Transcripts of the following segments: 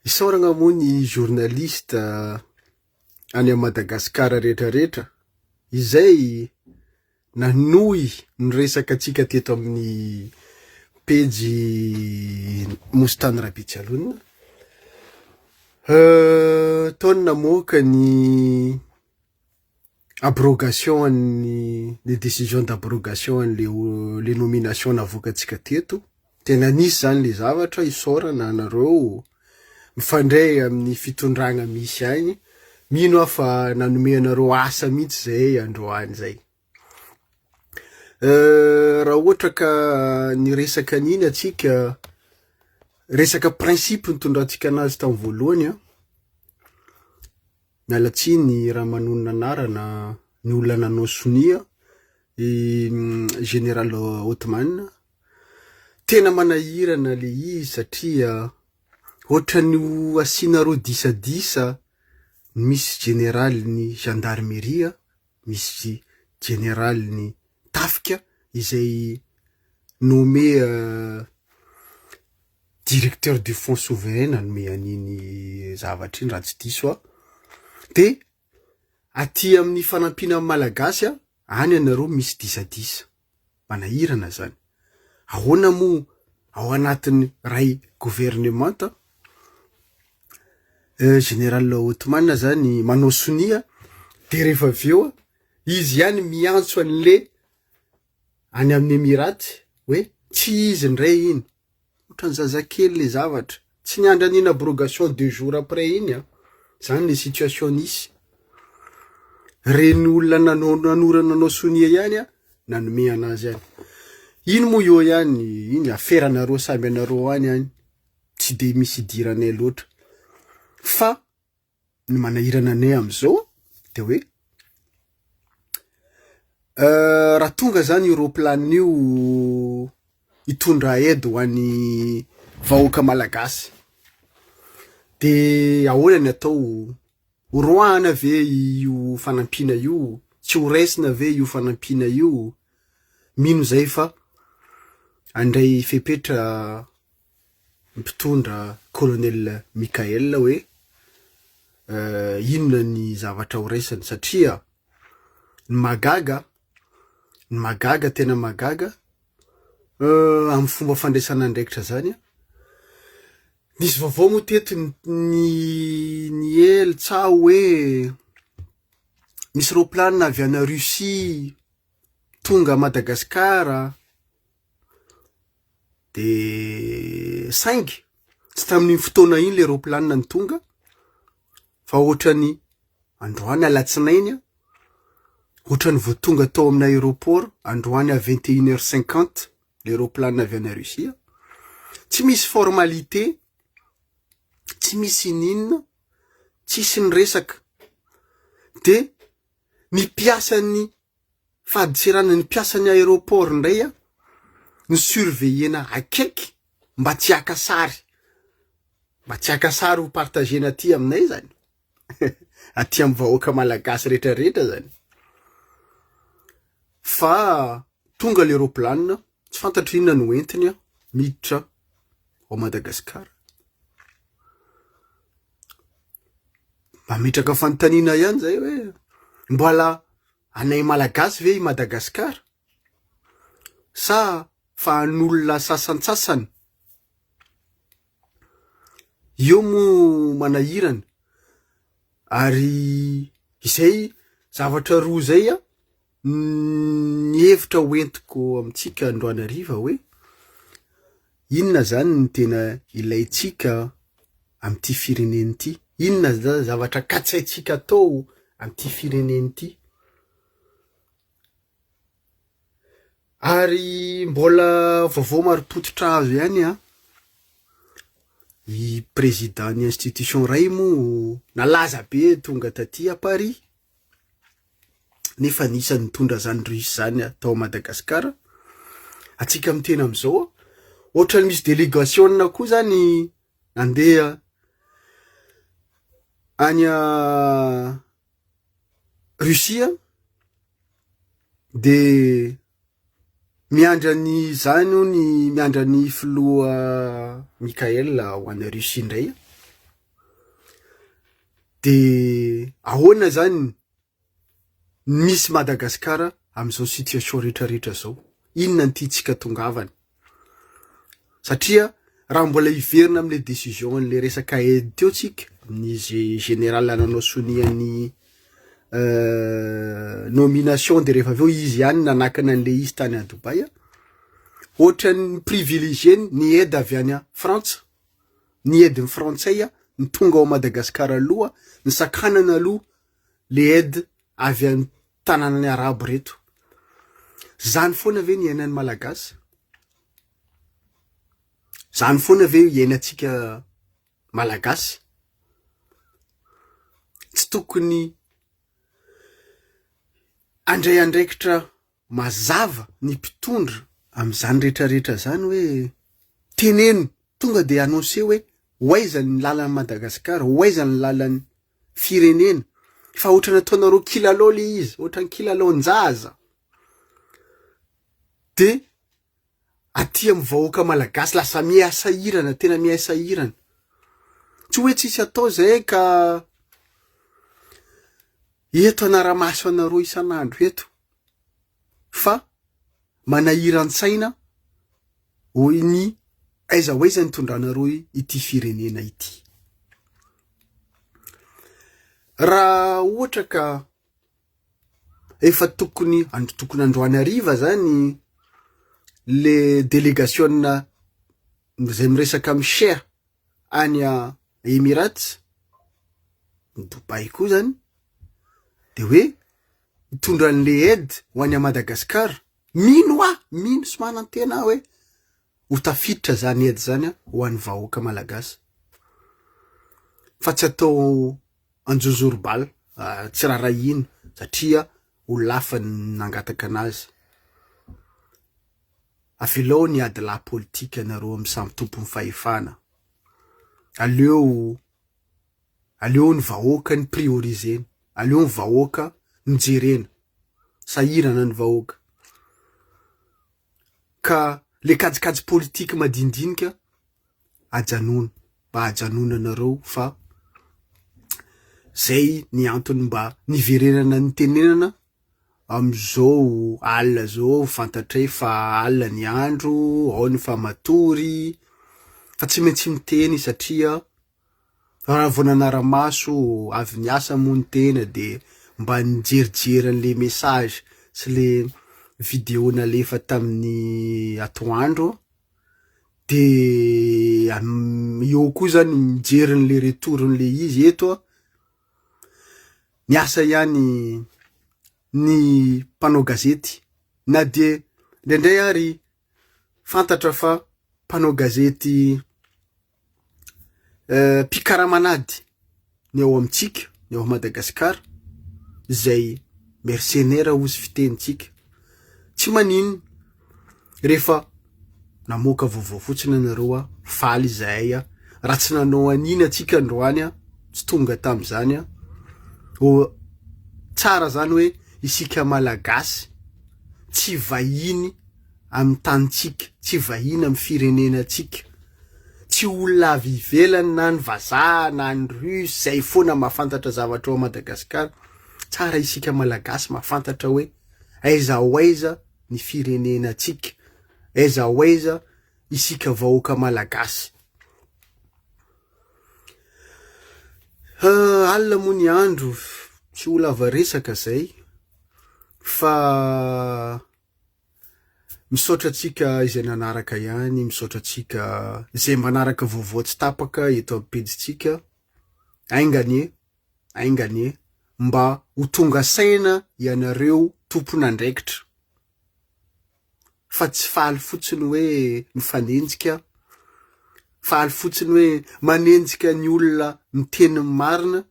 Isaoragna moa ny journaliste any Madagascar rehetrarehetra izay nanohy ny resaka atsika teto amin'ny pejy Mostany Rabetsialonina. Taony namoaka ny abrogation les décisions d'abrogation les nominations navoakatsika teto. Tena nisy zany le zavatra isaorana anareo mifandray amin'ny fitondragna misy agny. Mino aho fa nanome anareo asa mihitsy zay androany zay. Raha ohatra ka ny resaka an'iny atsika resaka principe nitondrantsika anazy tamin'ny voalohany mialatsiny raha manonona anarana ny olona nanao sonia Général Ottoman. Tena manahirana le izy satria ohatra ny asinareo disadisa misy général ny gendarmerie, misy général ny tafika izay nommé directeur du fonds souverain nanome an'iny zavatra iny raha tsy diso aho. De aty amin'ny fanampina malagasy any anareo misy disadisa. Manahirana zany. Ahoana mo ao anatin'ny ray gouvernemanta Général Ottoman zany manao sonia de rehefa aveo izy ihany miantso an'le any amin'ny Emiraty hoe tsy izy ndray iny. Ohatran'ny zazakely le zavatra. Tsy niandra an'iny abrogation 2 jours après iny zany le situation nisy. Reny olona nanao sonia ihany nanome anazy ihany. Ino mo io ihany iny aferanareo samby anareo any tsy de misy idiranay loatra. Fa ny manahirana anay am'izao de hoe raha tonga zany aeroplanina io hitondra aide ho an'ny vahoaka malagasy de ahoana ny atao horoahana ve io fanampina io, tsy ho raisina ve io fanampina io. Mino zay fa andray fepetra mpitondra colonel Mikael hoe inona ny zavatra ho raisiny satria ny magaga tena magaga amin'ny fomba fandraisana andraikitra zany. Nisy vaovao moa teto ny eltsa hoe misy roplanina avy ana Russie tonga Madagascar de saingy tsy tamin'ny fotoana iny le roplanina ny tonga fa ohatrany androany alatsinainy ohatrany vao tonga tao amin'ny aéroport androany à 21h50 le roplanina avy ana Russie. Tsy misy formalité, tsy misy inina, tsisy ny resaka. De ny piasan'ny fadisirana ny piasan'ny aéroport ndray ny surveillena akaiky mba tsy haka sary. Mba tsy haka sary ho partagena aty aminay zany. Aty amin'ny vahoaka malagasy rehetrarehetra zany. Fa tonga le roplanina tsy fantatro inona no entiny miditra ao Madagascar. Mametraka fanontaniana ihany zay hoe mbola anay malagasy ve i Madagascar sa fa an'olona sasantsasany. Io mo manahirana ary izay zavatra roa zay ny hevitra hoentiko amintsika androany hariva hoe inona zany ny tena ilaitsika amin'ity fireneny ity. Inona zany zavatra katsaitsika atao amin'ity fireneny ity. Ary mbola vaovao marim-pototra azo ihany i président ny institution ray mo nalaza be tonga taty à Paris nefa nisany nitondra zany Russe zany tao Madagascar. Atsika amin'ny tena am'izao ohatrany misy délégation koa zany nandeha any Russie de miandra ny zany miandra ny filoha Mikael ho any Russie ndray. De ahoana zany misy Madagasikara am'izao situation rehetrarehetra zao, inona ny tiantsika tongavany? Satria raha mbola iverina am'le décision an'le resaka aide teo tsika, ny général nanao soniany nomination de rehefa aveo izy ihany nanakana an'le izy tany a Dubai, ohatrany privilégié ny aide avy any a Frantsa, ny aide ny frantsay ny tonga ao Madagasikara aloha, ny sakanana aloha le aide avy any tanànany arabo reto. Zany foana ve ny iainan'ny malagasy? Zany foana ve iainantsika malagasy? Tsy tokony andray andraikitra mazava ny mpitondra am'zany rehetrarehetra zany hoe teneno tonga de annoncer hoe hoaiza ny lalan'ny Madagasikara, hoaiza ny lalan'ny firenena, fa ohatrany ataonareo kilalao le izy, ohatrany kilalaon-jaza. De aty amin'ny vahoaka malagasy lasa miasahirana, tena miasahirana. Tsy hoe tsisy atao zay ka eto anara-maso anareo isan'andro eto, fa manahiran-tsaina hoy ny aiza hoaiza ny tondranareo ity firenena ity. Raha ohatra ka efa tokony androany hariva zany le délégation zay miresaka Cheikh any a Emirates, Dubai koa zany, de hoe mitondra an'le aide ho any a Madagasikara, mino sy manantena hoe ho tafiditra zany aide zany ho an'ny vahoaka malagasy, fa tsy atao anjozorobal, tsy rarahina satria ho lafany nangataka anazy. Avelao ny ady la politika anareo amin'ny samy tompony fahefana. Aleo ny vahoaka ny priorisena, aleo ny vahoaka ny jerena, sahirana ny vahoaka. Ka le kajikajy politika madindinika ajanona, mba ajanona anareo fa zay ny antony mba niverenana ny tenenana am'izao alina zao, fantatray fa alina ny andro, ao ny fa matory, fa tsy maintsy miteny satria raha vao nanara-maso avy niasa moa ny tena de mba nijerijery an'le message sy le vidéo nalefa tamin'ny atoandro, de eo koa zany mijery n'le retourn'le izy eto, niasa ihany ny mpanao gazety, na de ndraindray ary fantatra fa mpanao gazety mpikaramanady ny ao amintsika, ny ao Madagasikara, zay mercenaire ozy fitenitsika. Tsy manino rehefa namoaka vaovao fotsiny anareo faly zahay raha tsy nanao anina atsika androany tsy tonga tam'zany tsara zany hoe isika malagasy tsy vahiny amin'ny tanitsika, tsy vahiny amin'ny firenenatsika, tsy olona avy ivelany na ny vazaha na ny russe zay foana mahafantatra zavatra ao Madagasikara. Tsara isika malagasy mahafantatra hoe aiza hoaiza ny firenenatsika, aiza hoaiza isika vahoaka malagasy. Alina moa ny andro, tsy ho lava resaka zay, fa misaotra tsika izay nanaraka ihany, misaotra tsika izay manaraka vaovao tsy tapaka eto amin'ny pejitsika. Ainganie mba ho tonga saina ianareo tompon'andraikitra, fa tsy faly fotsiny hoe mifanenjika, faly fotsiny hoe manenjika ny olona miteny marina,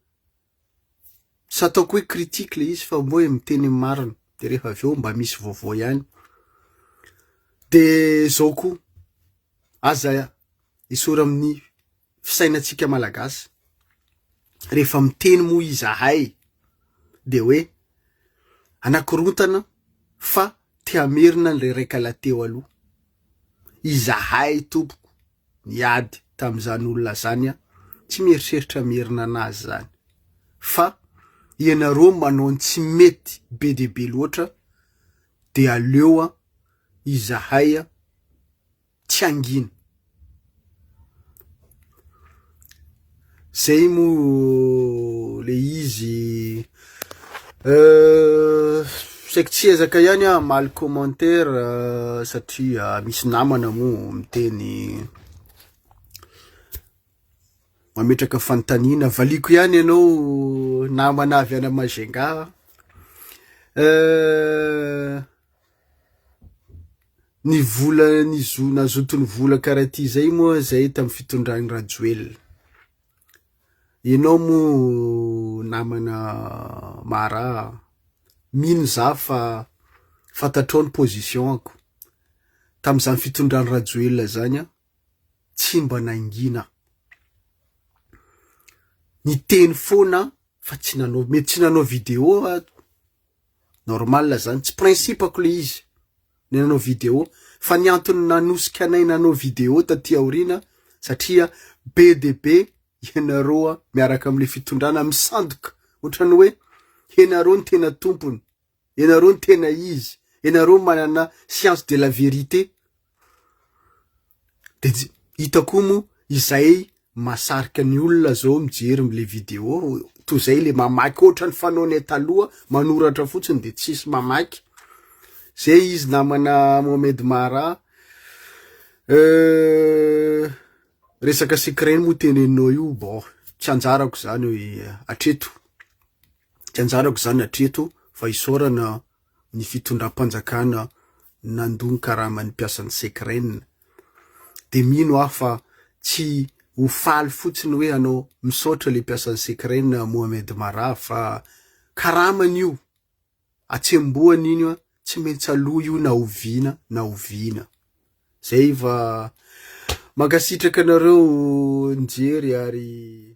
sy ataoko hoe critique le izy fa mbo hoe miteny marina, de rehefa aveo mba misy vaovao ihany. De zao koa aza isora amin'ny fisainatsika malagasy, rehefa miteny moa izahay de hoe anakorontana fa te hamerina le raika lateo aloha. Izahay tompoko niady tam'izany olona zany tsy mieritreritra merina anazy zany. fa ianareo manao tsy mety be de be loatra de aleo izahay tsy angina. Zay mo le izy saika tsy ezaka ihany maly commentaire satria misy namana mo miteny mametraka fanontaniana valiko ihany ianao namana avy ana Majunga ny vola nazotony vola karaha ty zay moa zay tamy fitondrany Rajoelina. Ianao mo namana Mara mino za fa fantatrao ny positionako tam'izany fitondrany Rajoelina zany tsy mba nangina. Ny teny foana fa tsy nanao, mety tsy nanao vidéo normal zany, tsy principako le izy ny nanao vidéo, fa ny antony nanosika anay nanao vidéo taty aorina satria be de be ianareo miaraka amle fitondrana misandoka, ohatrany hoe ianareo ny tena tompony, ianareo ny tena izy, ianareo manana science de la vérité. De hitako mo izay masarika ny olona zao mijery le vidéo to zay le mamaky ohatrany fanaonay taloha manoratra fotsiny de tsisy mamaky. Zay izy namana Mohamed Mara. Resaka secret mo teneninao io, bon tsy anjarako zany hoe atreto, tsy anjarako zany atreto fa isaorana ny fitondram-panjakana nandony karama ny mpiasan'ny secret. De mino fa tsy ho faly fotsiny hoe anao misaotra le mpiasan'ny secret Mohamed Mara fa karamany io atsemboany iny tsy maintsy aloha io na oviana. Zay va mankasitraka anareo nijery ary